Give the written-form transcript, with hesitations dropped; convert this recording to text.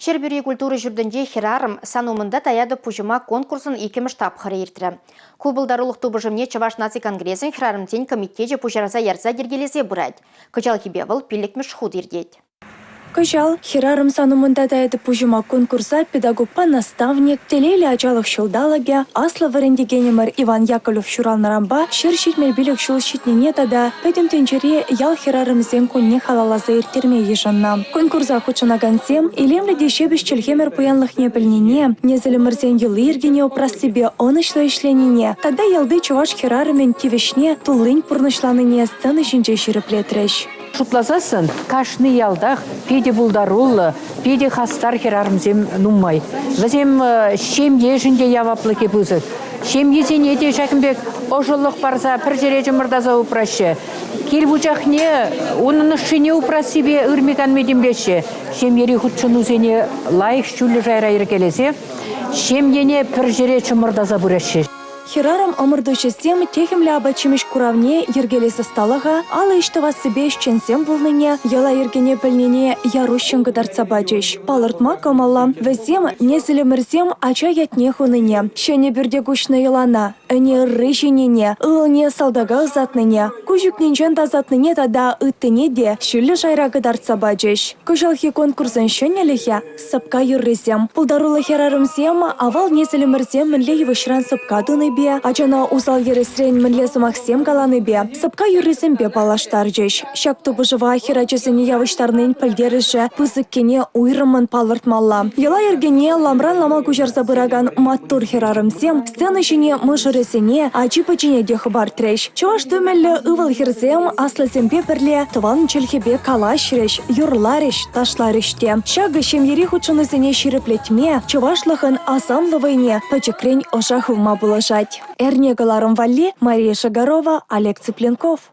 Шербюри культуры жүрдінде херарым санумында таяды пужыма конкурсын икеміш тапқыры ертірі. Кубылдарулық тубыжымне Чаваш наци конгрессен херарым тен комитеже пужараза ярза дергелезе бұрайды. Кычал кебевыл пилікміш худ ердейді. Кыжал, херарым санумында таяды пужыма конкурса педагогпа наставник, телелі ачалық шылдалаге, асла варендегенемір Иван Яковлев шуралнарамба, шыр шитмел билік шул шитнене тада, пәдім тенчере ял херарымзен конне халалаза ертерме ешанна. Конкурса хучынагансем, илемлі дешебіш челхемер пуянлықне білнене, незілімірзен елы ергене опрас себе онышлы ішленене, тада ялды чуваш херарымен кивешне тулын пұрнышланыне сцены жінже шіріплетреш. Шутлазасын, кашны ялдах, педе булдарулы, педе хастар херарымзем нумай. Вазем шем ежінде яваплыке бұзыд. Шем езен ете жәкімбек ожылық барса пір жережі мұрдаза ұпрашы. Кел бұжақне, оның шыне ұпрас себе үрмекан медемлеші. Шем ері хұтшын үзене лайық шүлі жайра еркелесе, шем ене пір жережі мұрдаза бұрашы. Херарам омырдушесем техемлі абачимеш куравне ергелесі сталаға, алы іштіға себе ішченсем болныне, ела ергене пілнене ярущын гыдарца бачыш. Палыртма камалла, візем незілімірзем ача ятне хуныне. Шене бірде күшні елана, әне рыжинене, ылыне салдага ызатныне. Күжікненжен тазатныне тада ыттыне де шүлі жайра гыдарца бачыш. Күжалхи конкурсын шөнеліхе сапка юррезем. Пулдарулы херарымзем авал незілімірзем мінле евышран сапка дуны Ачана узал ересрен мінлесі Максим галаны бе. Сапка юррезем бе балаштар жеш. Шак тубыжыва херачесіне явыштарнын пілдеріші пызыккене уйрымын палыртмалла. Ела ергене ламран лама күжарза бұраган маттур херарымзем сцена жіне мұжыресіне ачи пачине де хыбар треш. Чуаш дөмелі ывыл херзем аслазембе бірле тыван челхебе калашреш, юрлареш, ташлареште. Шагы шемьери хучынызыне ширеплетме, чувашлығын асамлывайне пачекрень ошахывма булажать. Эрнегаларым Валли, Мария Шагарова, Олег Цыпленков.